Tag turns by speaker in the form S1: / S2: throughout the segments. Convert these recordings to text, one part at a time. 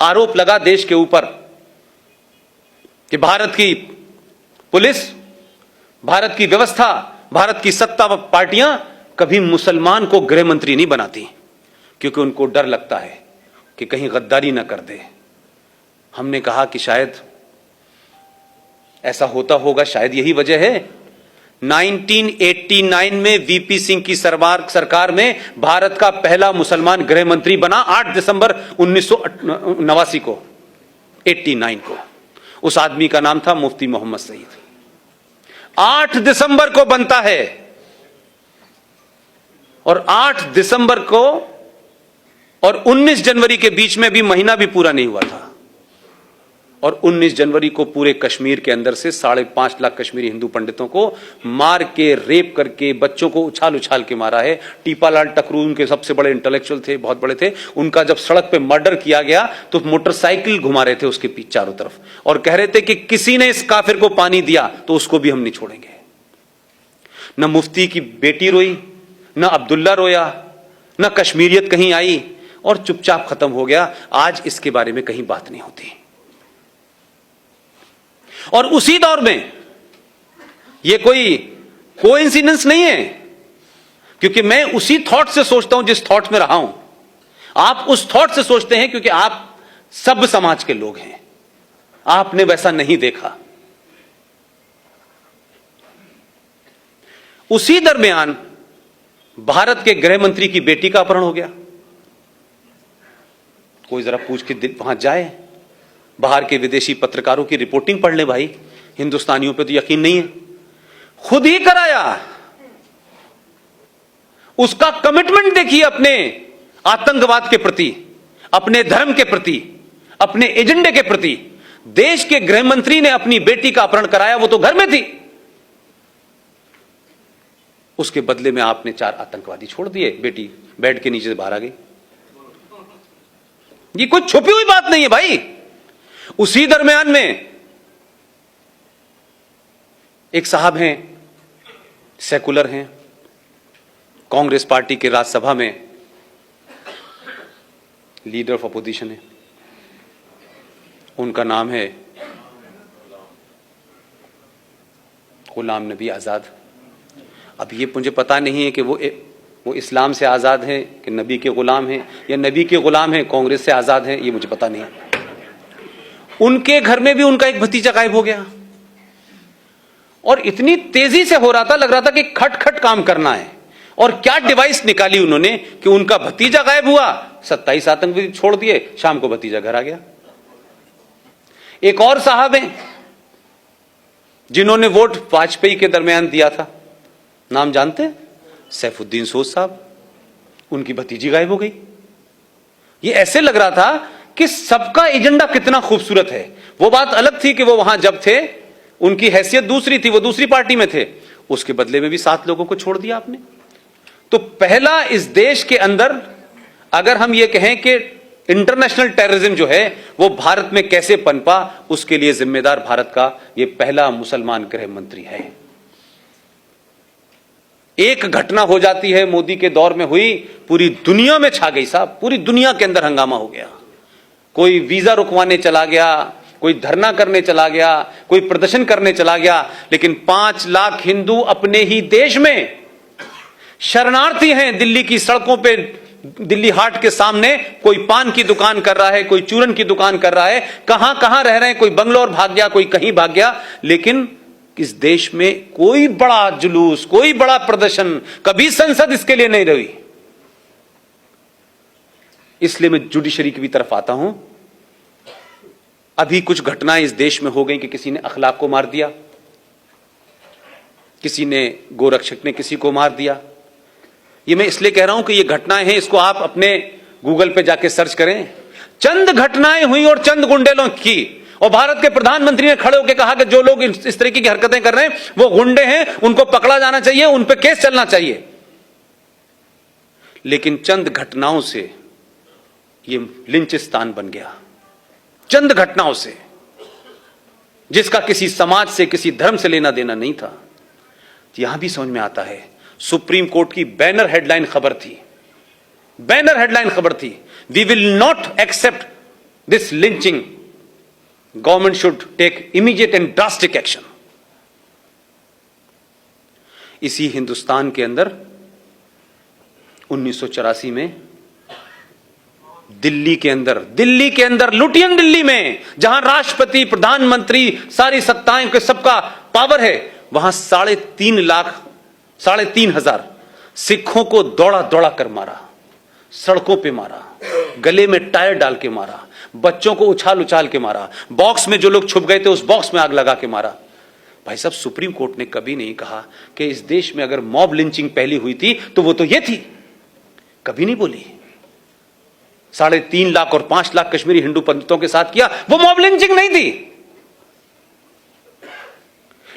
S1: आरोप लगा देश के ऊपर कि भारत की पुलिस, भारत की व्यवस्था, भारत की सत्ता पार्टियां कभी मुसलमान को गृह मंत्री नहीं बनाती, क्योंकि उनको डर लगता है कि कहीं गद्दारी ना कर दे। हमने कहा कि शायद ऐसा होता होगा, शायद यही वजह है 1989 में वीपी सिंह की सरकार में भारत का पहला मुसलमान गृह मंत्री बना 8 दिसंबर 1989 को, 89 को। उस आदमी का नाम था मुफ्ती मोहम्मद सईद। 8 दिसंबर को बनता है और 8 दिसंबर को और 19 जनवरी के बीच में भी महीना भी पूरा नहीं हुआ था, और 19 जनवरी को पूरे कश्मीर के अंदर से 5.5 लाख कश्मीरी हिंदू पंडितों को मार के, रेप करके, बच्चों को उछाल उछाल के मारा है। टीपालाल टकरू उनके सबसे बड़े इंटेलेक्चुअल थे, बहुत बड़े थे। उनका जब सड़क पे मर्डर किया गया तो मोटरसाइकिल घुमा रहे थे उसके पीछे चारों तरफ, और कह रहे थे कि किसी ने इस काफिर को पानी दिया तो उसको भी हम नहीं छोड़ेंगे। न मुफ्ती की बेटी रोई, न अब्दुल्ला रोया, न कश्मीरियत कहीं आई, और चुपचाप खत्म हो गया। आज इसके बारे में कहीं बात नहीं होती। और उसी दौर में यह कोई कोइंसिडेंस नहीं है, क्योंकि मैं उसी थॉट से सोचता हूं जिस थॉट में रहा हूं। आप उस थॉट से सोचते हैं क्योंकि आप सब समाज के लोग हैं, आपने वैसा नहीं देखा। उसी दरमियान भारत के गृह मंत्री की बेटी का अपहरण हो गया। कोई जरा पूछ के वहां जाए, बाहर के विदेशी पत्रकारों की रिपोर्टिंग पढ़ ले भाई, हिंदुस्तानियों पे तो यकीन नहीं है। खुद ही कराया। उसका कमिटमेंट देखिए अपने आतंकवाद के प्रति, अपने धर्म के प्रति, अपने एजेंडे के प्रति। देश के गृह मंत्री ने अपनी बेटी का अपहरण कराया, वो तो घर में थी। उसके बदले में आपने 4 आतंकवादी छोड़ दिए, बेटी बेड के नीचे से बाहर आ गई। ये कोई छुपी हुई बात नहीं है भाई। उसी दरमियान में एक साहब हैं, सेकुलर हैं, कांग्रेस पार्टी के राज्यसभा में लीडर ऑफ अपोजिशन है, उनका नाम है गुलाम नबी आजाद। अब ये मुझे पता नहीं है कि वो इस्लाम से आजाद हैं कि नबी के गुलाम हैं, या नबी के गुलाम हैं कांग्रेस से आजाद हैं, ये मुझे पता नहीं। उनके घर में भी उनका एक भतीजा गायब हो गया, और इतनी तेजी से हो रहा था, लग रहा था कि खट खट काम करना है। और क्या डिवाइस निकाली उन्होंने कि उनका भतीजा गायब हुआ, 27 आतंकवादी छोड़ दिए, शाम को भतीजा घर आ गया। एक और साहब हैं जिन्होंने वोट वाजपेयी के दरमियान दिया था, नाम जानते हैं? सैफुद्दीन सोज साहब। उनकी भतीजी गायब हो गई। ये ऐसे लग रहा था कि सबका एजेंडा कितना खूबसूरत है। वो बात अलग थी कि वो वहां जब थे उनकी हैसियत दूसरी थी, वो दूसरी पार्टी में थे। उसके बदले में भी 7 लोगों को छोड़ दिया आपने। तो पहला इस देश के अंदर अगर हम ये कहें कि इंटरनेशनल टेररिज्म जो है वो भारत में कैसे पनपा, उसके लिए जिम्मेदार भारत का ये पहला मुसलमान गृह मंत्री है। एक घटना हो जाती है, मोदी के दौर में हुई, पूरी दुनिया में छा गई साहब, पूरी दुनिया के अंदर हंगामा हो गया। कोई वीजा रुकवाने चला गया, कोई धरना करने चला गया, कोई प्रदर्शन करने चला गया, लेकिन 5 लाख हिंदू अपने ही देश में शरणार्थी हैं। दिल्ली की सड़कों पे, दिल्ली हाट के सामने कोई पान की दुकान कर रहा है, कोई चूरन की दुकान कर रहा है, कहां कहां रह रहे हैं, कोई बंगलौर भाग गया, कोई कहीं भाग गया। लेकिन इस देश में कोई बड़ा जुलूस, कोई बड़ा प्रदर्शन, कभी संसद इसके लिए नहीं रही। इसलिए मैं जुडिशरी की भी तरफ आता हूं। अभी कुछ घटनाएं इस देश में हो गई कि किसी ने अखलाक को मार दिया, किसी ने, गोरक्षक ने किसी को मार दिया। ये मैं इसलिए कह रहा हूं कि ये घटनाएं हैं, इसको आप अपने गूगल पे जाके सर्च करें। चंद घटनाएं हुई और चंद गुंडेलों की, और भारत के प्रधानमंत्री ने खड़े होकर कहा कि जो लोग इस तरीके की हरकतें कर रहे हैं वो गुंडे हैं, उनको पकड़ा जाना चाहिए, उन पे केस चलना चाहिए। लेकिन चंद घटनाओं से ये लिंचिस्तान बन गया। चंद घटनाओं से, जिसका किसी समाज से, किसी धर्म से लेना देना नहीं था। तो यहां भी समझ में आता है, सुप्रीम कोर्ट की बैनर हेडलाइन खबर थी, बैनर हेडलाइन खबर थी, we will not accept this lynching, government should take immediate and drastic action. इसी हिंदुस्तान के अंदर 1984 में दिल्ली के अंदर लुटियन दिल्ली में, जहां राष्ट्रपति, प्रधानमंत्री, सारी सत्ताएं के सबका पावर है, वहां 3,500 सिखों को दौड़ा दौड़ा कर मारा, सड़कों पे मारा, गले में टायर डाल के मारा, बच्चों को उछाल उछाल के मारा, बॉक्स में जो लोग छुप गए थे उस बॉक्स में आग लगा के मारा। भाई साहब, सुप्रीम कोर्ट ने कभी नहीं कहा कि इस देश में अगर मॉब लिंचिंग पहली हुई थी तो वो तो ये थी, कभी नहीं बोली। 3.5 लाख और 5 लाख कश्मीरी हिंदू पंडितों के साथ किया, वो मॉब लिंचिंग नहीं थी।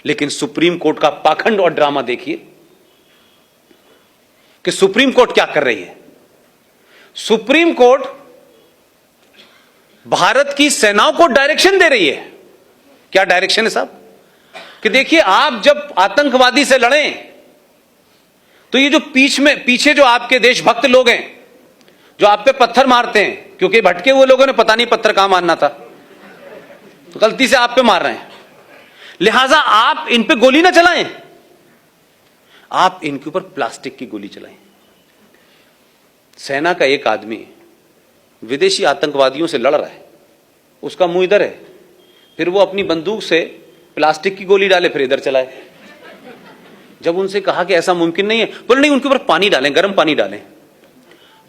S1: लेकिन सुप्रीम कोर्ट का पाखंड और ड्रामा देखिए कि सुप्रीम कोर्ट क्या कर रही है। सुप्रीम कोर्ट भारत की सेनाओं को डायरेक्शन दे रही है। क्या डायरेक्शन है साहब? कि देखिए, आप जब आतंकवादी से लड़ें तो ये जो पीछे जो आपके देशभक्त लोग हैं जो आप पे पत्थर मारते हैं, क्योंकि भटके हुए लोगों ने पता नहीं पत्थर कहां मारना था तो गलती से आप पे मार रहे हैं, लिहाजा आप इन पे गोली ना चलाएं, आप इनके ऊपर प्लास्टिक की गोली चलाएं। सेना का एक आदमी विदेशी आतंकवादियों से लड़ रहा है, उसका मुंह इधर है, फिर वो अपनी बंदूक से प्लास्टिक की गोली डाले, फिर इधर चलाए। जब उनसे कहा कि ऐसा मुमकिन नहीं है, बोले नहीं, उनके ऊपर पानी डालें, गर्म पानी डालें।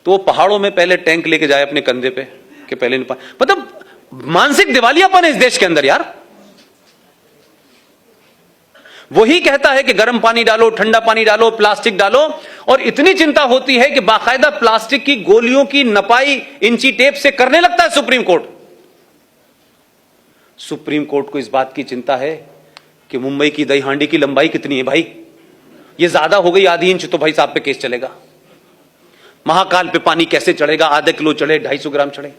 S1: तो वो पहाड़ों में पहले टैंक लेके जाए अपने कंधे पे कि पहले मतलब मानसिक दिवालियापन है इस देश के अंदर यार। वही कहता है कि गर्म पानी डालो, ठंडा पानी डालो, प्लास्टिक डालो, और इतनी चिंता होती है कि बाकायदा प्लास्टिक की गोलियों की नपाई इंची टेप से करने लगता है सुप्रीम कोर्ट। सुप्रीम कोर्ट को इस बात की चिंता है कि मुंबई की दही हांडी की लंबाई कितनी है भाई, ये ज्यादा हो गई आधी इंच तो भाई साहब पे केस चलेगा। महाकाल पे पानी कैसे चढ़ेगा, आधे किलो चढ़े, 250 ग्राम चढ़े।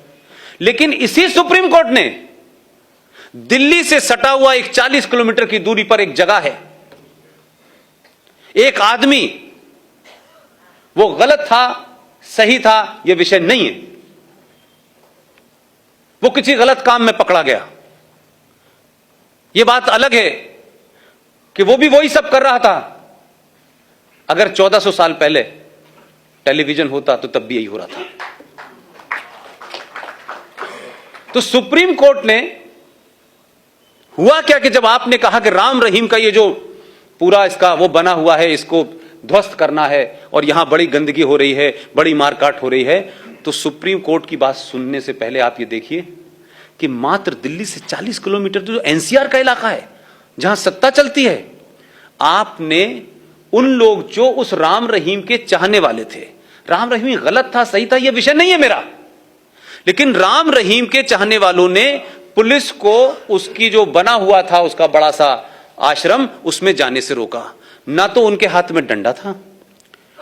S1: लेकिन इसी सुप्रीम कोर्ट ने दिल्ली से सटा हुआ एक 40 किलोमीटर की दूरी पर एक जगह है, एक आदमी, वो गलत था सही था यह विषय नहीं है, वो किसी गलत काम में पकड़ा गया, यह बात अलग है कि वो भी वही सब कर रहा था। अगर 1400 साल पहले टेलीविजन होता तो तब भी यही हो रहा था। तो सुप्रीम कोर्ट ने हुआ क्या कि जब आपने कहा कि राम रहीम का ये जो पूरा इसका वो बना हुआ है, इसको ध्वस्त करना है और यहां बड़ी गंदगी हो रही है, बड़ी मारकाट हो रही है, तो सुप्रीम कोर्ट की बात सुनने से पहले आप ये देखिए कि मात्र दिल्ली से 40 किलोमीटर जो एनसीआर का इलाका है जहां सत्ता चलती है, आपने उन लोग जो उस राम रहीम के चाहने वाले थे, राम रहीम गलत था सही था यह विषय नहीं है मेरा, लेकिन राम रहीम के चाहने वालों ने पुलिस को उसकी जो बना हुआ था उसका बड़ा सा आश्रम, उसमें जाने से रोका। ना तो उनके हाथ में डंडा था,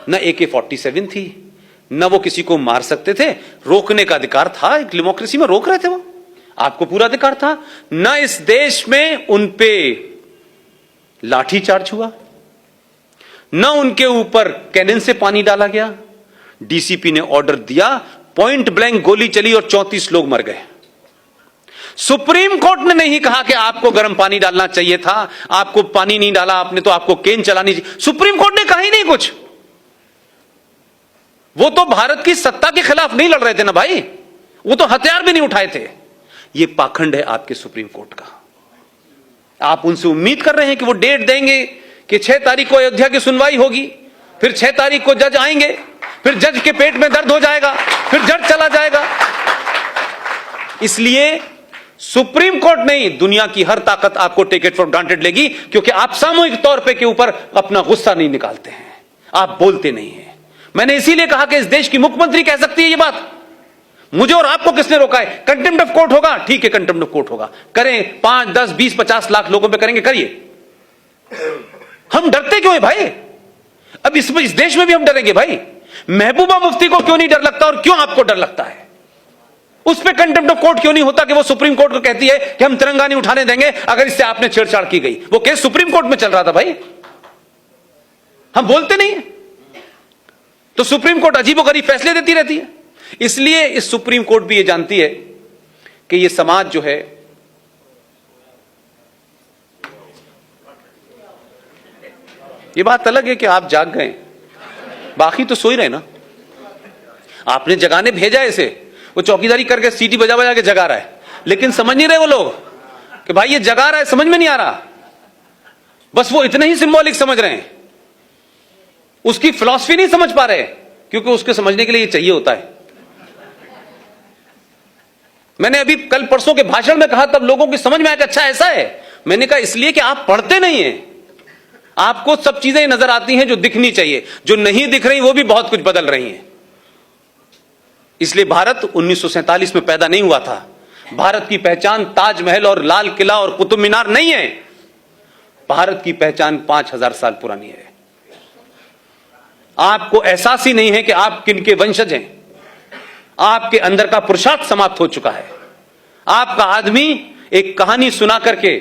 S1: ना AK-47 थी, ना वो किसी को मार सकते थे, रोकने का अधिकार था, एक डेमोक्रेसी में रोक रहे थे, वो आपको पूरा अधिकार था। ना इस देश में उन पे लाठीचार्ज हुआ, ना उनके ऊपर कैनन से पानी डाला गया। डीसीपी ने ऑर्डर दिया, पॉइंट ब्लैंक गोली चली और 34 लोग मर गए। सुप्रीम कोर्ट ने नहीं कहा कि आपको गर्म पानी डालना चाहिए था, आपको पानी नहीं डाला आपने तो आपको केन चलानी चाहिए, सुप्रीम कोर्ट ने कहा ही नहीं कुछ। वो तो भारत की सत्ता के खिलाफ नहीं लड़ रहे थे ना भाई, वो तो हथियार भी नहीं उठाए थे। ये पाखंड है आपके सुप्रीम कोर्ट का। आप उनसे उम्मीद कर रहे हैं कि वो डेट देंगे कि 6 तारीख को अयोध्या की सुनवाई होगी, फिर 6 तारीख को जज आएंगे, फिर जज के पेट में दर्द हो जाएगा, फिर जज चला जाएगा। इसलिए सुप्रीम कोर्ट नहीं, दुनिया की हर ताकत आपको टेक इट फॉर ग्रांटेड लेगी, क्योंकि आप सामूहिक तौर पे के ऊपर अपना गुस्सा नहीं निकालते हैं, आप बोलते नहीं हैं। मैंने इसीलिए कहा कि इस देश की मुख्यमंत्री कह सकती है ये बात, मुझे और आपको किसने रोका है? कंटेम्प्ट ऑफ कोर्ट होगा, ठीक है, कंटेम्प्ट ऑफ कोर्ट होगा, करें, 5, 10, 20, 50 लाख लोगों पे करेंगे, करिए। हम डरते क्यों है भाई? अब इस देश में भी हम डरेंगे भाई? महबूबा मुफ्ती को क्यों नहीं डर लगता और क्यों आपको डर लगता है? उस पे कंटेम्प्ट ऑफ कोर्ट क्यों नहीं होता कि वो सुप्रीम कोर्ट को कहती है कि हम तिरंगा नहीं उठाने देंगे अगर इससे आपने छेड़छाड़ की गई? वो केस सुप्रीम कोर्ट में चल रहा था भाई, हम बोलते नहीं है। तो सुप्रीम कोर्ट अजीबोगरीब फैसले देती रहती है। इसलिए इस सुप्रीम कोर्ट भी ये जानती है कि ये समाज जो है ये बात अलग है कि आप जाग गए, बाकी तो सो ही रहे ना। आपने जगाने भेजा इसे, वो चौकीदारी करके सीटी बजा बजा के जगा रहा है, लेकिन समझ नहीं रहे वो लोग कि भाई ये जगा रहा है, समझ में नहीं आ रहा। बस वो इतने ही सिंबॉलिक समझ रहे हैं, उसकी फिलॉसफी नहीं समझ पा रहे, क्योंकि उसके समझने के लिए ये चाहिए होता है। मैंने अभी कल परसों के भाषण में कहा, तब लोगों की समझ में आया कि अच्छा ऐसा है। मैंने कहा इसलिए कि आप पढ़ते नहीं हैं, आपको सब चीजें नजर आती हैं जो दिखनी चाहिए, जो नहीं दिख रही वो भी बहुत कुछ बदल रही हैं। इसलिए भारत 1947 में पैदा नहीं हुआ था। भारत की पहचान ताजमहल और लाल किला और कुतुब मीनार नहीं है। भारत की पहचान 5000 साल पुरानी है। आपको एहसास ही नहीं है कि आप किनके वंशज हैं। आपके अंदर का पुरुषार्थ समाप्त हो चुका है। आपका आदमी एक कहानी सुना करके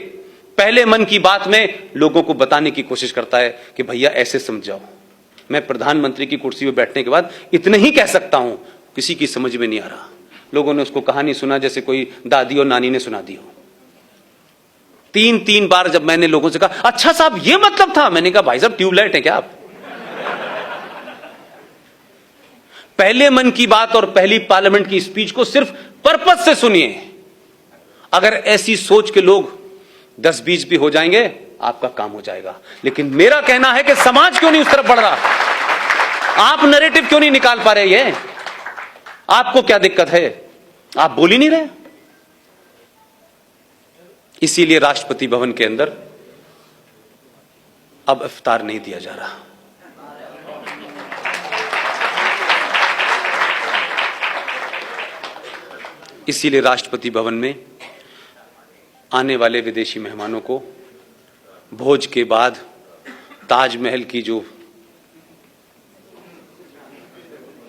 S1: पहले मन की बात में लोगों को बताने की कोशिश करता है कि भैया ऐसे समझाओ। मैं प्रधानमंत्री की कुर्सी पर बैठने के बाद इतने ही कह सकता हूं, किसी की समझ में नहीं आ रहा। लोगों ने उसको कहानी सुना जैसे कोई दादी और नानी ने सुना दी हो। 3 बार जब मैंने लोगों से कहा अच्छा साहब ये मतलब था, मैंने कहा भाई साहब ट्यूबलाइट है क्या आप? पहले मन की बात और पहली पार्लियामेंट की स्पीच को सिर्फ पर्पस से सुनिए। अगर ऐसी सोच के लोग 10-20 भी हो जाएंगे, आपका काम हो जाएगा। लेकिन मेरा कहना है कि समाज क्यों नहीं उस तरफ बढ़ रहा? आप नैरेटिव क्यों नहीं निकाल पा रहे? ये आपको क्या दिक्कत है? आप बोल ही नहीं रहे। इसीलिए राष्ट्रपति भवन के अंदर अब इफ्तार नहीं दिया जा रहा। इसीलिए राष्ट्रपति भवन में आने वाले विदेशी मेहमानों को भोज के बाद ताजमहल की जो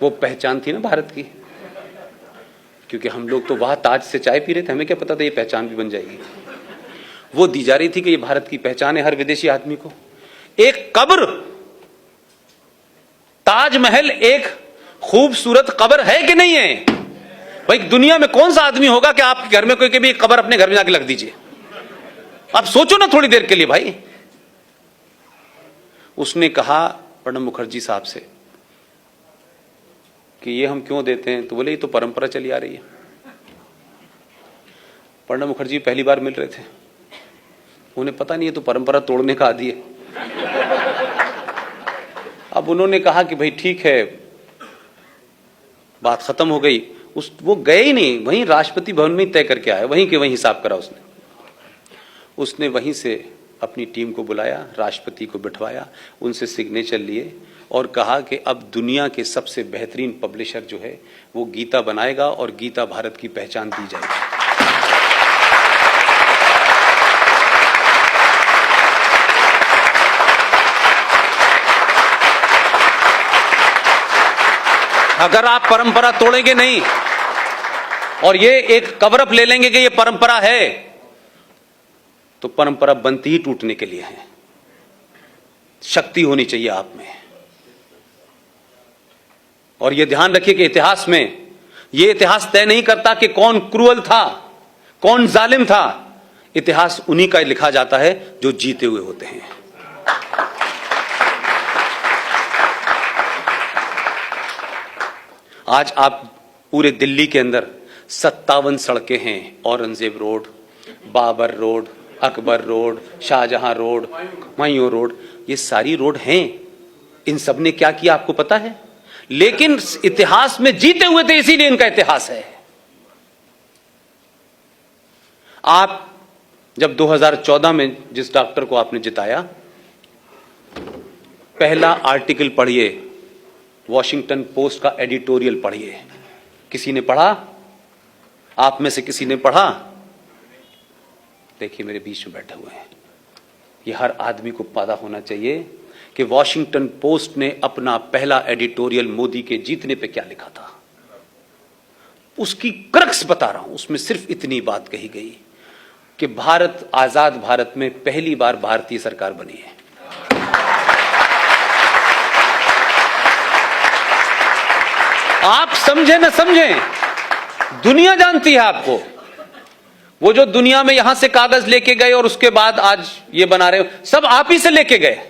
S1: वो पहचान थी ना भारत की, क्योंकि हम लोग तो वहां ताज से चाय पी रहे थे, हमें क्या पता था ये पहचान भी बन जाएगी। वो दी जा रही थी कि ये भारत की पहचान है हर विदेशी आदमी को। एक कब्र, ताजमहल एक खूबसूरत कब्र है कि नहीं है? भाई दुनिया में कौन सा आदमी होगा कि आपके घर में कोई के भी एक कब्र अपने घर में जाके लग दीजिए? आप सोचो ना थोड़ी देर के लिए भाई। उसने कहा प्रणब मुखर्जी साहब से कि ये हम क्यों देते हैं, तो बोले ये तो परंपरा चली आ रही है। प्रणब मुखर्जी पहली बार मिल रहे थे, उन्हें पता नहीं है तो परंपरा तोड़ने का आदी है। अब उन्होंने कहा कि भाई ठीक है, बात खत्म हो गई। वो गए ही नहीं, वहीं राष्ट्रपति भवन में ही तय करके आया, वहीं के वहीं हिसाब करा उसने वहीं से अपनी टीम को बुलाया, राष्ट्रपति को बिठवाया, उनसे सिग्नेचर लिए और कहा कि अब दुनिया के सबसे बेहतरीन पब्लिशर जो है वो गीता बनाएगा और गीता भारत की पहचान दी जाएगी। अगर आप परंपरा तोड़ेंगे नहीं और ये एक कवर अप ले लेंगे कि ये परंपरा है, तो परंपरा बनती ही टूटने के लिए है। शक्ति होनी चाहिए आप में। और ये ध्यान रखिए कि इतिहास में ये इतिहास तय नहीं करता कि कौन क्रूअल था, कौन जालिम था। इतिहास उन्हीं का लिखा जाता है जो जीते हुए होते हैं। आज आप पूरे दिल्ली के अंदर 57 सड़कें हैं, Aurangzeb road, Babar road, Akbar road, Shahjahan road, Humayun road, ये सारी रोड हैं। इन सब ने क्या किया आपको पता है? लेकिन इतिहास में जीते हुए थे, इसीलिए इनका इतिहास है। आप जब 2014 में जिस डॉक्टर को आपने जिताया, पहला आर्टिकल पढ़िए, वॉशिंगटन पोस्ट का एडिटोरियल पढ़िए। किसी ने पढ़ा? आप में से किसी ने पढ़ा? देखिए मेरे बीच में बैठे हुए हैं। ये हर आदमी को पता होना चाहिए कि वॉशिंगटन पोस्ट ने अपना पहला एडिटोरियल मोदी के जीतने पे क्या लिखा था। उसकी क्रक्स बता रहा हूं। उसमें सिर्फ इतनी बात कही गई कि भारत, आजाद भारत में पहली बार भारतीय सरकार बनी है। आप समझे न समझे, दुनिया जानती है आपको। वो जो दुनिया में यहां से कागज लेके गए और उसके बाद आज ये बना रहे हो, सब आप ही से लेके गए।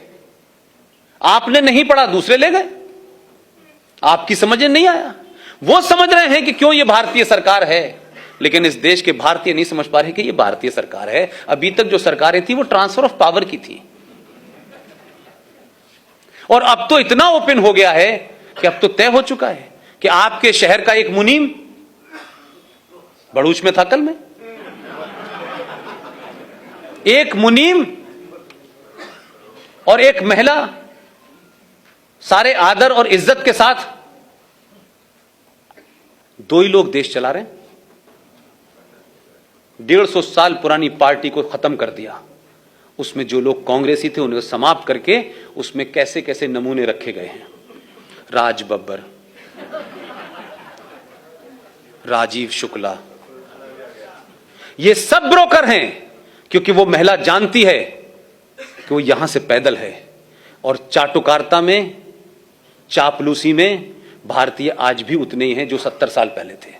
S1: आपने नहीं पढ़ा, दूसरे ले गए, आपकी समझ में नहीं आया। वो समझ रहे हैं कि क्यों ये भारतीय सरकार है, लेकिन इस देश के भारतीय नहीं समझ पा रहे कि ये भारतीय सरकार है। अभी तक जो सरकारें थी वो ट्रांसफर ऑफ पावर की थी, और अब तो इतना ओपन हो गया है कि अब तो तय हो चुका है कि आपके शहर का एक मुनीम भरूच में था, कल में एक मुनीम और एक महिला सारे आदर और इज्जत के साथ, दो ही लोग देश चला रहे हैं। 150 साल पुरानी पार्टी को खत्म कर दिया, उसमें जो लोग कांग्रेसी थे उन्हें समाप्त करके उसमें कैसे कैसे नमूने रखे गए हैं। राज बब्बर, राजीव शुक्ला, ये सब ब्रोकर हैं, क्योंकि वो महिला जानती है कि वो यहां से पैदल है। और चाटुकारिता में, चापलूसी में भारतीय आज भी उतने ही हैं जो 70 साल पहले थे।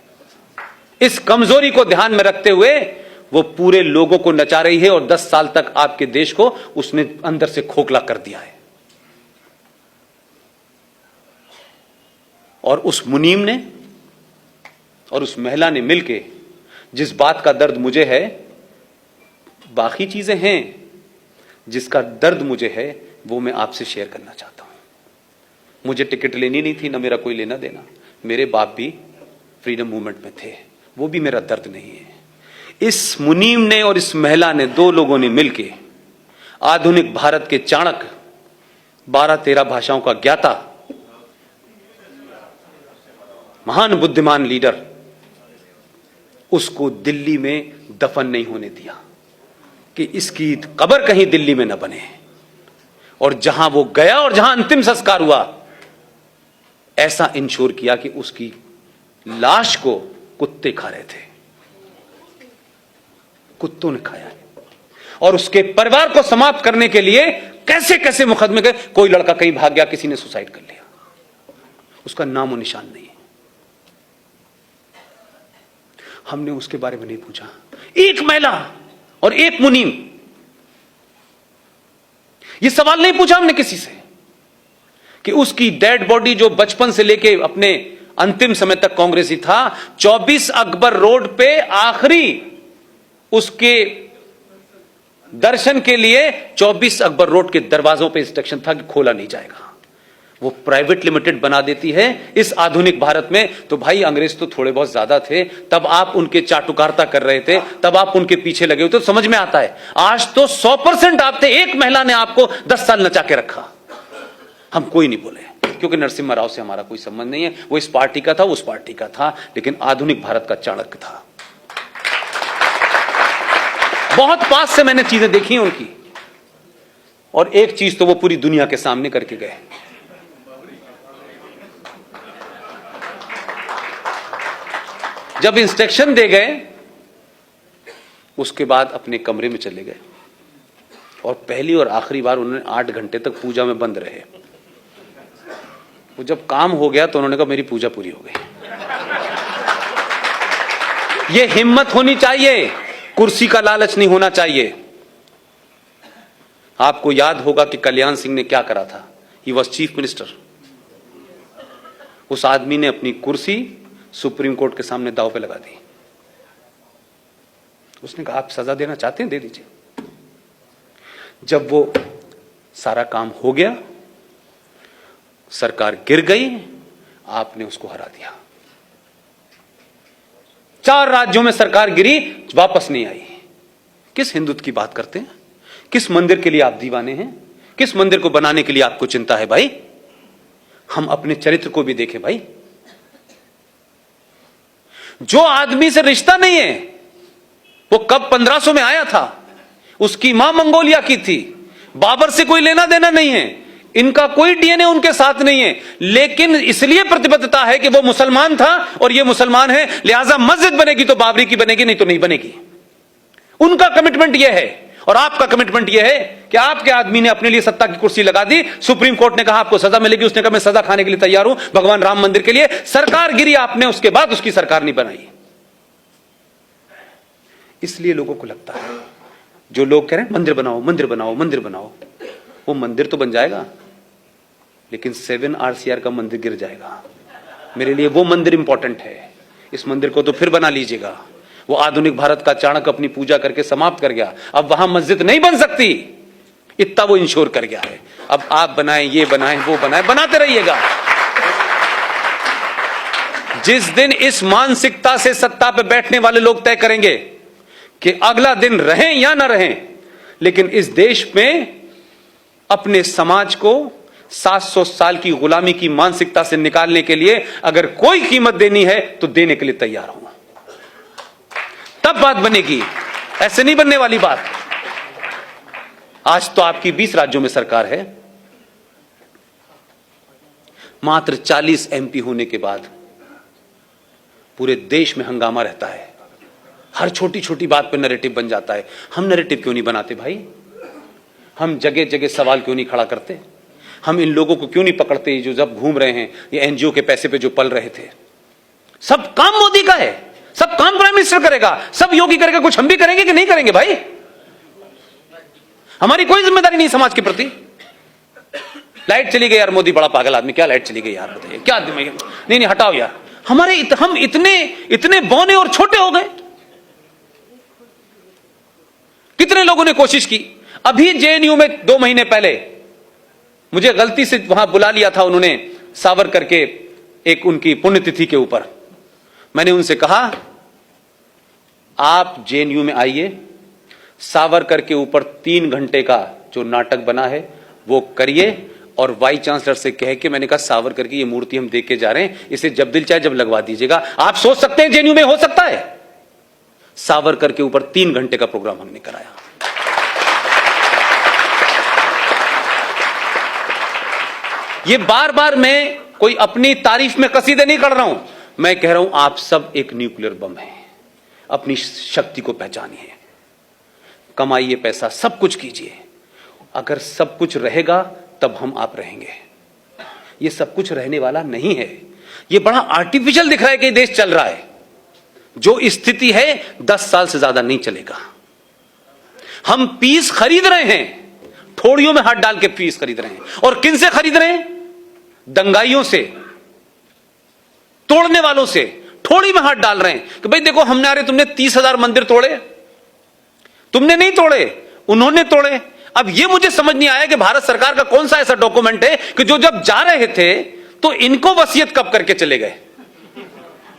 S1: इस कमजोरी को ध्यान में रखते हुए वो पूरे लोगों को नचा रही है, और 10 साल तक आपके देश को उसने अंदर से खोखला कर दिया है। और उस मुनीम ने और उस महिला ने मिलके जिस बात का दर्द मुझे है, बाकी चीजें हैं जिसका दर्द मुझे है, वो मैं आपसे शेयर करना चाहता हूं। मुझे टिकट लेनी नहीं थी, ना मेरा कोई लेना देना। मेरे बाप भी फ्रीडम मूवमेंट में थे, वो भी मेरा दर्द नहीं है। इस मुनीम ने और इस महिला ने, दो लोगों ने मिलके आधुनिक भारत के चाणक्य, 12-13 भाषाओं का ज्ञाता, महान बुद्धिमान लीडर, उसको दिल्ली में दफन नहीं होने दिया कि इसकी कब्र कहीं दिल्ली में न बने। और जहां वो गया और जहां अंतिम संस्कार हुआ, ऐसा इंश्योर किया कि उसकी लाश को कुत्ते खा रहे थे, कुत्तों ने खाया। और उसके परिवार को समाप्त करने के लिए कैसे कैसे मुकदमे गए। कोई लड़का कहीं भाग गया, किसी ने सुसाइड कर लिया, उसका नामो निशान नहीं है। हमने उसके बारे में नहीं पूछा। एक महिला और एक मुनीम, यह सवाल नहीं पूछा हमने किसी से कि उसकी डेड बॉडी, जो बचपन से लेके अपने अंतिम समय तक कांग्रेसी था, 24 अकबर रोड पे आखिरी उसके दर्शन के लिए 24 अकबर रोड के दरवाजों पे इंस्ट्रक्शन था कि खोला नहीं जाएगा। वो प्राइवेट लिमिटेड बना देती है इस आधुनिक भारत में। तो भाई, अंग्रेज तो थोड़े बहुत ज्यादा थे, तब आप उनके चाटुकारिता कर रहे थे, तब आप उनके पीछे लगे हुए, तो समझ में आता है। आज तो 100% आप थे। एक महिला ने आपको 10 साल नचा के रखा, हम कोई नहीं बोले, क्योंकि नरसिम्हा राव से हमारा कोई संबंध नहीं है। वो इस पार्टी का था, उस पार्टी का था, लेकिन आधुनिक भारत का चाणक्य था। बहुत पास से मैंने चीजें देखी उनकी, और एक चीज तो वो पूरी दुनिया के सामने करके गए। जब इंस्ट्रक्शन दे गए, उसके बाद अपने कमरे में चले गए, और पहली और आखिरी बार उन्होंने 8 घंटे तक पूजा में बंद रहे। वो जब काम हो गया तो उन्होंने कहा मेरी पूजा पूरी हो गई। ये हिम्मत होनी चाहिए, कुर्सी का लालच नहीं होना चाहिए। आपको याद होगा कि कल्याण सिंह ने क्या करा था। He was chief minister. उस आदमी ने अपनी कुर्सी सुप्रीम कोर्ट के सामने दांव पे लगा दी। उसने कहा आप सजा देना चाहते हैं, दे दीजिए। जब वो सारा काम हो गया, सरकार गिर गई, आपने उसको हरा दिया। 4 राज्यों में सरकार गिरी, वापस नहीं आई। किस हिंदुत्व की बात करते हैं? किस मंदिर के लिए आप दीवाने हैं? किस मंदिर को बनाने के लिए आपको चिंता है भाई? हम अपने चरित्र को भी देखें भाई। जो आदमी से रिश्ता नहीं है, वो कब 1500 में आया था, उसकी मां मंगोलिया की थी, बाबर से कोई लेना देना नहीं है, इनका कोई डीएनए उनके साथ नहीं है, लेकिन इसलिए प्रतिबद्धता है कि वो मुसलमान था और ये मुसलमान है, लिहाजा मस्जिद बनेगी तो बाबरी की बनेगी, नहीं तो नहीं बनेगी। उनका कमिटमेंट यह है, और आपका कमिटमेंट यह है कि आपके आदमी ने अपने लिए सत्ता की कुर्सी लगा दी। सुप्रीम कोर्ट ने कहा आपको सजा मिलेगी, उसने कहा मैं सजा खाने के लिए तैयार हूं भगवान राम मंदिर के लिए। सरकार गिरी आपने, उसके बाद उसकी सरकार नहीं बनाई। इसलिए लोगों को लगता है, जो लोग कह रहे हैं मंदिर बनाओ मंदिर बनाओ मंदिर बनाओ, वो मंदिर तो बन जाएगा लेकिन 7 RCR का मंदिर गिर जाएगा। मेरे लिए वो मंदिर इंपॉर्टेंट है। इस मंदिर को तो फिर बना लीजिएगा। वो आधुनिक भारत का चाणक्य अपनी पूजा करके समाप्त कर गया, अब वहां मस्जिद नहीं बन सकती, इतना वो इंश्योर कर गया है। अब आप बनाएं, ये बनाएं, वो बनाएं, बनाते रहिएगा। जिस दिन इस मानसिकता से सत्ता पे बैठने वाले लोग तय करेंगे कि अगला दिन रहें या ना रहें, लेकिन इस देश में अपने समाज को 700 साल की गुलामी की मानसिकता से निकालने के लिए अगर कोई कीमत देनी है तो देने के लिए तैयार हूं, तब बात बनेगी। ऐसे नहीं बनने वाली बात। आज तो आपकी 20 राज्यों में सरकार है, मात्र 40 MP होने के बाद पूरे देश में हंगामा रहता है। हर छोटी छोटी बात पर नैरेटिव बन जाता है। हम नैरेटिव क्यों नहीं बनाते भाई? हम जगह जगह सवाल क्यों नहीं खड़ा करते? हम इन लोगों को क्यों नहीं पकड़ते जो जब घूम रहे हैं, ये NGO के पैसे पे जो पल रहे थे? सब काम मोदी का है, सब काम प्राइम मिनिस्टर करेगा, सब योगी करेगा, कुछ हम भी करेंगे कि नहीं करेंगे भाई? हमारी कोई जिम्मेदारी नहीं समाज के प्रति। लाइट चली गई यार, मोदी बड़ा पागल आदमी, क्या लाइट चली गई यार, बताइए क्या दिमाग? नहीं हटाओ यार। हम इतने बौने और छोटे हो गए। कितने लोगों ने कोशिश की। अभी JNU में 2 महीने पहले मुझे गलती से वहां बुला लिया था उन्होंने, सावरकर के एक उनकी पुण्यतिथि के ऊपर। मैंने उनसे कहा आप JNU में आइए, सावरकर के ऊपर 3 घंटे का जो नाटक बना है वो करिए, और वाइस चांसलर से कह के, मैंने कहा सावरकर की ये मूर्ति हम देख के जा रहे हैं, इसे जब दिल चाहे जब लगवा दीजिएगा। आप सोच सकते हैं JNU में हो सकता है? सावरकर के ऊपर 3 घंटे का प्रोग्राम हमने कराया। ये बार बार मैं कोई अपनी तारीफ में कसीदे नहीं कर रहा हूं, मैं कह रहा हूं आप सब एक न्यूक्लियर बम है। अपनी शक्ति को पहचानिए, कमाइए पैसा, सब कुछ कीजिए। अगर सब कुछ रहेगा तब हम आप रहेंगे। ये सब कुछ रहने वाला नहीं है। ये बड़ा आर्टिफिशियल दिख रहा है कि देश चल रहा है। जो स्थिति है 10 साल से ज्यादा नहीं चलेगा। हम पीस खरीद रहे हैं, ठोड़ियों में हाथ डाल के पीस खरीद रहे हैं। और किन से खरीद रहे हैं? दंगाइयों से, तोड़ने वालों से ठोड़ी में हाथ डाल रहे हैं कि भाई देखो हमने, अरे तुमने 30,000 मंदिर तोड़े, तुमने नहीं तोड़े, उन्होंने तोड़े। अब यह मुझे समझ नहीं आया कि भारत सरकार का कौन सा ऐसा डॉक्यूमेंट है कि जो जब जा रहे थे तो इनको वसीयत कब करके चले गए?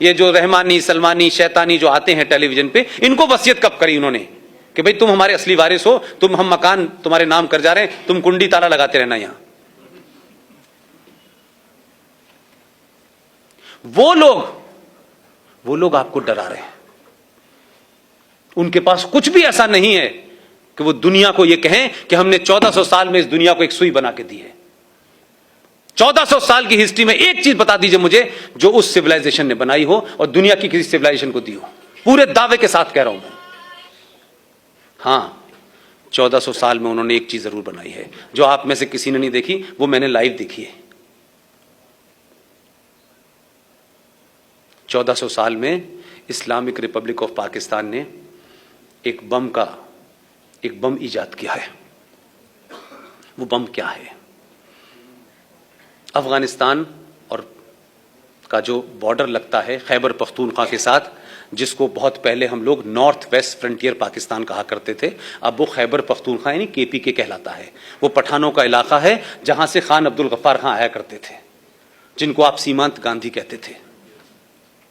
S1: ये जो रहमानी, सलमानी, शैतानी जो आते हैं टेलीविजन पे, इनको वसीयत कब करी उन्होंने कि भाई तुम हमारे असली वारिस हो, हम मकान तुम्हारे नाम कर जा रहे हैं, तुम कुंडी ताला लगाते रहना यहां। वो लोग आपको डरा रहे हैं। उनके पास कुछ भी ऐसा नहीं है कि वो दुनिया को ये कहें कि हमने 1400 साल में इस दुनिया को एक सुई बना के दी है। 1400 साल की हिस्ट्री में एक चीज बता दीजिए मुझे जो उस सिविलाइजेशन ने बनाई हो और दुनिया की किसी सिविलाइजेशन को दी हो। पूरे दावे के साथ कह रहा हूं मैं। हां, 1400 साल में उन्होंने एक चीज जरूर बनाई है जो आप में से किसी ने नहीं देखी, वो मैंने लाइव देखी है। 1400 साल में इस्लामिक रिपब्लिक ऑफ पाकिस्तान ने एक बम इजाद किया है। वो बम क्या है? अफगानिस्तान और का जो बॉर्डर लगता है खैबर पख्तूनख्वा के साथ, जिसको बहुत पहले हम लोग नॉर्थ वेस्ट फ्रंटियर पाकिस्तान कहा करते थे, अब वो खैबर पख्तूनख्वा यानी KPK कहलाता है। वो पठानों का इलाका है जहां से खान अब्दुल गफ्फार खां आया करते थे, जिनको आप सीमांत गांधी कहते थे,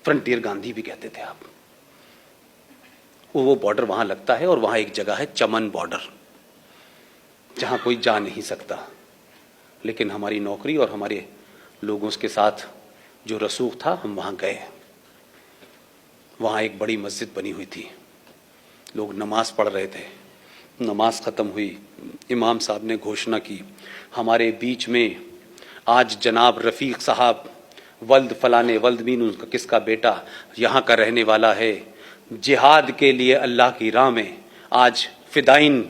S1: फ्रंटियर गांधी भी कहते थे आप। वो बॉर्डर वहां लगता है और वहां एक जगह है चमन बॉर्डर, जहां कोई जा नहीं सकता। लेकिन हमारी नौकरी और हमारे लोगों के साथ जो रसूख था, हम वहां गए। वहां एक बड़ी मस्जिद बनी हुई थी, लोग नमाज पढ़ रहे थे। नमाज खत्म हुई, इमाम साहब ने घोषणा की, हमारे बीच में आज जनाब रफीक साहब वल्द फलाने, वल्द मीन उनका किसका बेटा, यहाँ का रहने वाला है, जिहाद के लिए अल्लाह की राह में आज फिदाइन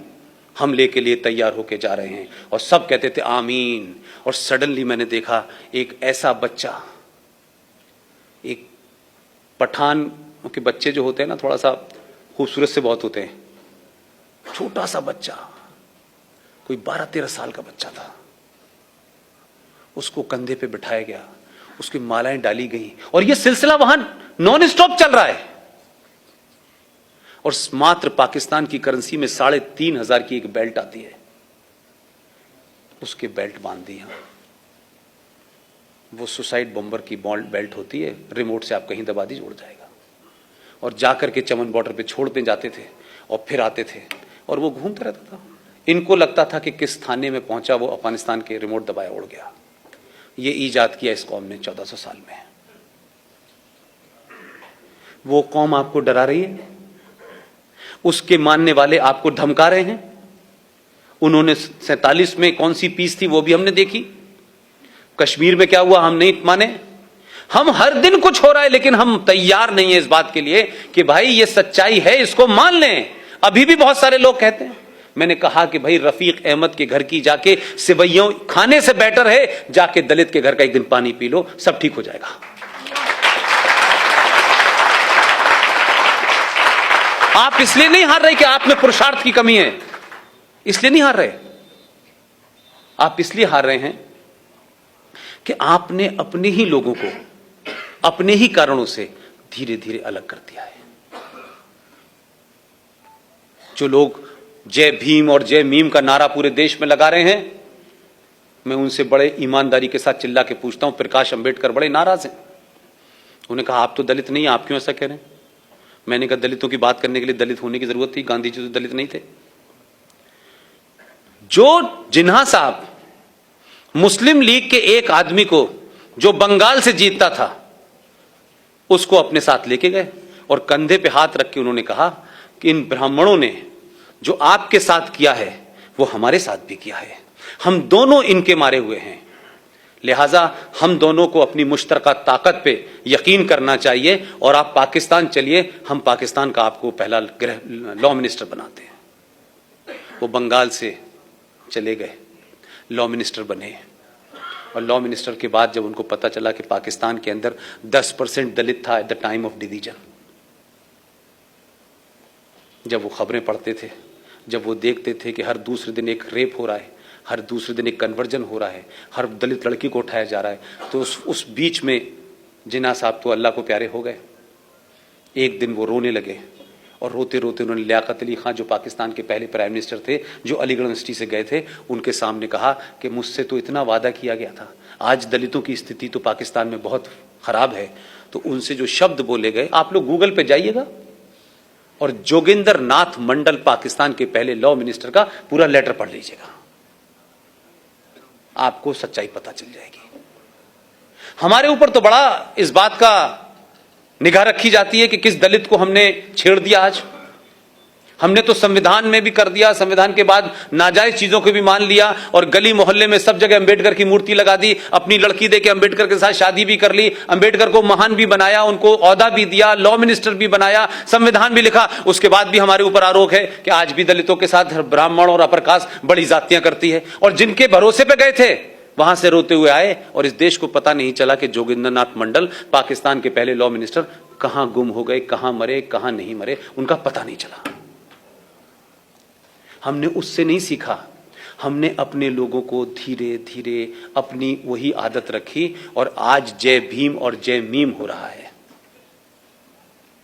S1: हमले के लिए तैयार होके जा रहे हैं। और सब कहते थे आमीन। और सडनली मैंने देखा एक ऐसा बच्चा, एक पठान के बच्चे जो होते हैं ना, थोड़ा सा खूबसूरत से बहुत होते हैं। छोटा सा बच्चा, कोई 12-13 साल का बच्चा था, उसको कंधे पे बिठाया गया, उसकी मालाएं डाली गई और यह सिलसिला वहां नॉन स्टॉप चल रहा है। और मात्र पाकिस्तान की करेंसी में 3,500 की एक बेल्ट आती है, उसके बेल्ट बांध दी। वो सुसाइड बॉम्बर की बेल्ट होती है, रिमोट से आप कहीं दबा दी उड़ जाएगा। और जाकर के चमन बॉर्डर पे छोड़ते जाते थे और फिर आते थे और वो घूमता रहता था। इनको लगता था कि किस थाने में पहुंचा वो अफगानिस्तान के, रिमोट दबाया उड़ गया। ये ईजाद किया इस कौम ने 1400 साल में। वो कौम आपको डरा रही है, उसके मानने वाले आपको धमका रहे हैं। उन्होंने 47 में कौन सी पीस थी वो भी हमने देखी। कश्मीर में क्या हुआ हम नहीं माने। हम हर दिन कुछ हो रहा है लेकिन हम तैयार नहीं है इस बात के लिए कि भाई ये सच्चाई है, इसको मान लें। अभी भी बहुत सारे लोग कहते हैं। मैंने कहा कि भाई रफीक अहमद के घर की जाके सिवैयों खाने से बेटर है जाके दलित के घर का एक दिन पानी पी लो, सब ठीक हो जाएगा। आप इसलिए नहीं हार रहे कि आप में पुरुषार्थ की कमी है, इसलिए नहीं हार रहे। आप इसलिए हार रहे हैं कि आपने अपने ही लोगों को अपने ही कारणों से धीरे धीरे अलग कर दिया है। जो लोग जय भीम और जय मीम का नारा पूरे देश में लगा रहे हैं, मैं उनसे बड़े ईमानदारी के साथ चिल्ला के पूछता हूं। प्रकाश अंबेडकर बड़े नाराज हैं। उन्होंने कहा आप तो दलित नहीं, आप क्यों ऐसा कह रहे हैं। मैंने कहा दलितों की बात करने के लिए दलित होने की जरूरत थी, गांधी जी तो दलित नहीं थे। जो जिन्हा साहब मुस्लिम लीग के एक आदमी को जो बंगाल से जीतता था उसको अपने साथ लेके गए और कंधे पे हाथ रख के उन्होंने कहा कि इन ब्राह्मणों ने जो आपके साथ किया है वो हमारे साथ भी किया है, हम दोनों इनके मारे हुए हैं, लिहाजा हम दोनों को अपनी मुश्तरका ताकत पे यकीन करना चाहिए और आप पाकिस्तान चलिए, हम पाकिस्तान का आपको पहला लॉ मिनिस्टर बनाते हैं। वो बंगाल से चले गए, लॉ मिनिस्टर बने और लॉ मिनिस्टर के बाद जब उनको पता चला कि पाकिस्तान के अंदर 10% दलित था at the time of division, जब वो खबरें पढ़ते थे, जब वो देखते थे कि हर दूसरे दिन एक रेप हो रहा है, हर दूसरे दिन एक कन्वर्जन हो रहा है, हर दलित लड़की को उठाया जा रहा है, तो उस बीच में जिन्ना साहब तो अल्लाह को प्यारे हो गए। एक दिन वो रोने लगे और रोते रोते उन्होंने लियाकत अली खान जो पाकिस्तान के पहले प्राइम मिनिस्टर थे, जो अलीगढ़ यूनिवर्सिटी से गए थे, उनके सामने कहा कि मुझसे तो इतना वादा किया गया था, आज दलितों की स्थिति तो पाकिस्तान में बहुत खराब है। तो उनसे जो शब्द बोले गए, आप लोग गूगल पे जाइएगा और जोगिंदर नाथ मंडल पाकिस्तान के पहले लॉ मिनिस्टर का पूरा लेटर पढ़ लीजिएगा, आपको सच्चाई पता चल जाएगी। हमारे ऊपर तो बड़ा इस बात का निगाह रखी जाती है कि किस दलित को हमने छेड़ दिया। आज हमने तो संविधान में भी कर दिया, संविधान के बाद नाजायज चीजों को भी मान लिया और गली मोहल्ले में सब जगह अंबेडकर की मूर्ति लगा दी, अपनी लड़की देके अंबेडकर के साथ शादी भी कर ली, अंबेडकर को महान भी बनाया, उनको ओहदा भी दिया, लॉ मिनिस्टर भी बनाया, संविधान भी लिखा। उसके बाद भी हमारे ऊपर आरोप है कि आज भी दलितों के साथ ब्राह्मण और अपर कास्ट बड़ी जातियां करती है। और जिनके भरोसे पे गए थे वहां से रोते हुए आए और इस देश को पता नहीं चला कि जोगिंदर नाथ मंडल पाकिस्तान के पहले लॉ मिनिस्टर कहां गुम हो गए, कहां मरे, कहां नहीं मरे, उनका पता नहीं चला। हमने उससे नहीं सीखा, हमने अपने लोगों को धीरे धीरे अपनी वही आदत रखी और आज जय भीम और जय मीम हो रहा है,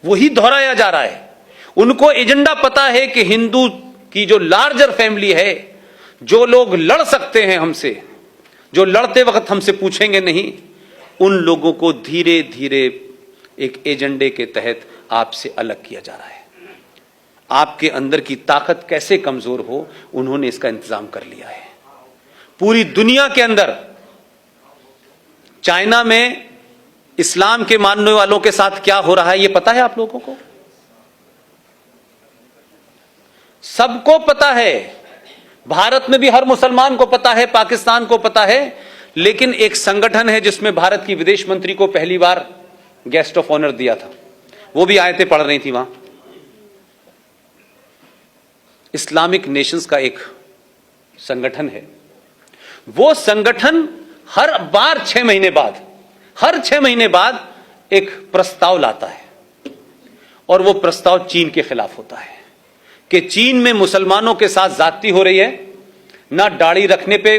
S1: वही दोहराया जा रहा है। उनको एजेंडा पता है कि हिंदू की जो लार्जर फैमिली है, जो लोग लड़ सकते हैं हमसे, जो लड़ते वक्त हमसे पूछेंगे नहीं, उन लोगों को धीरे धीरे एक एजेंडे के तहत आपसे अलग किया जा रहा है। आपके अंदर की ताकत कैसे कमजोर हो, उन्होंने इसका इंतजाम कर लिया है। पूरी दुनिया के अंदर, चाइना में इस्लाम के मानने वालों के साथ क्या हो रहा है यह पता है आप लोगों को? सबको पता है। भारत में भी हर मुसलमान को पता है, पाकिस्तान को पता है। लेकिन एक संगठन है जिसमें भारत की विदेश मंत्री को पहली बार गेस्ट ऑफ ऑनर दिया था, वो भी आयतें पढ़ रही थी वहां। इस्लामिक नेशंस का एक संगठन है, वो संगठन हर बार 6 महीने बाद, हर 6 महीने बाद एक प्रस्ताव लाता है और वो प्रस्ताव चीन के खिलाफ होता है कि चीन में मुसलमानों के साथ ज्यादती हो रही है, ना दाढ़ी रखने पे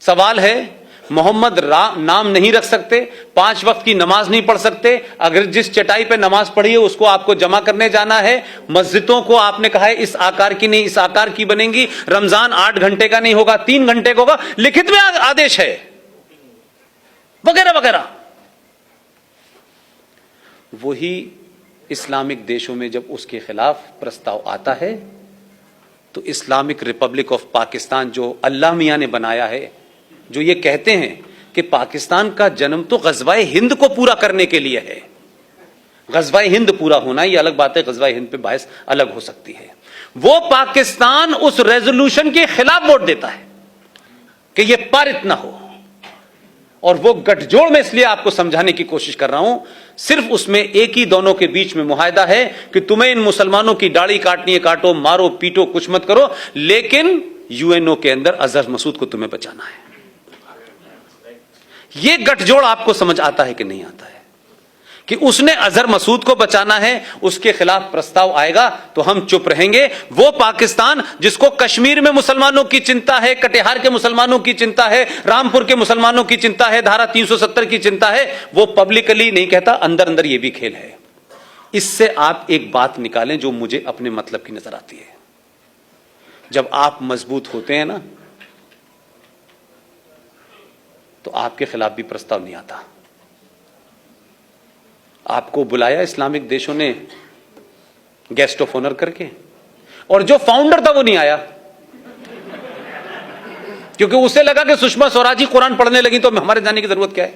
S1: सवाल है, मोहम्मद नाम नहीं रख सकते, 5 वक्त की नमाज नहीं पढ़ सकते, अगर जिस चटाई पे नमाज पढ़ी है उसको आपको जमा करने जाना है, मस्जिदों को आपने कहा है इस आकार की नहीं इस आकार की बनेंगी, रमजान 8 घंटे का नहीं होगा 3 घंटे का होगा, लिखित में आदेश है, वगैरह वगैरह। वही इस्लामिक देशों में जब उसके खिलाफ प्रस्ताव आता है तो इस्लामिक रिपब्लिक ऑफ पाकिस्तान जो अल्लाह मियां ने बनाया है, जो ये कहते हैं कि पाकिस्तान का जन्म तो गज़वाए हिंद को पूरा करने के लिए है, गज़वाए हिंद पूरा होना ये अलग बात है, गज़वाए हिंद पे बहस अलग हो सकती है, वो पाकिस्तान उस रेजोल्यूशन के खिलाफ वोट देता है कि ये पारित ना हो। और वो गठजोड़ में इसलिए आपको समझाने की कोशिश कर रहा हूं, सिर्फ उसमें एक ही दोनों के बीच में मुआहदा है कि तुम्हें इन मुसलमानों की दाढ़ी काटनी है काटो, मारो पीटो, कुछ मत करो, लेकिन यूएनओ के अंदर अजहर मसूद को तुम्हें बचाना है। ये गठजोड़ आपको समझ आता है कि नहीं आता है कि उसने अजहर मसूद को बचाना है, उसके खिलाफ प्रस्ताव आएगा तो हम चुप रहेंगे। वो पाकिस्तान जिसको कश्मीर में मुसलमानों की चिंता है, कटिहार के मुसलमानों की चिंता है, रामपुर के मुसलमानों की चिंता है, धारा 370 की चिंता है, वो पब्लिकली नहीं कहता, अंदर अंदर ये भी खेल है। इससे आप एक बात निकालें जो मुझे अपने मतलब की नजर आती है, जब आप मजबूत होते हैं ना तो आपके खिलाफ भी प्रस्ताव नहीं आता। आपको बुलाया इस्लामिक देशों ने गेस्ट ऑफ ऑनर करके, और जो फाउंडर था वो नहीं आया, क्योंकि उसे लगा कि सुषमा स्वराज ही कुरान पढ़ने लगी तो हमारे जाने की जरूरत क्या है।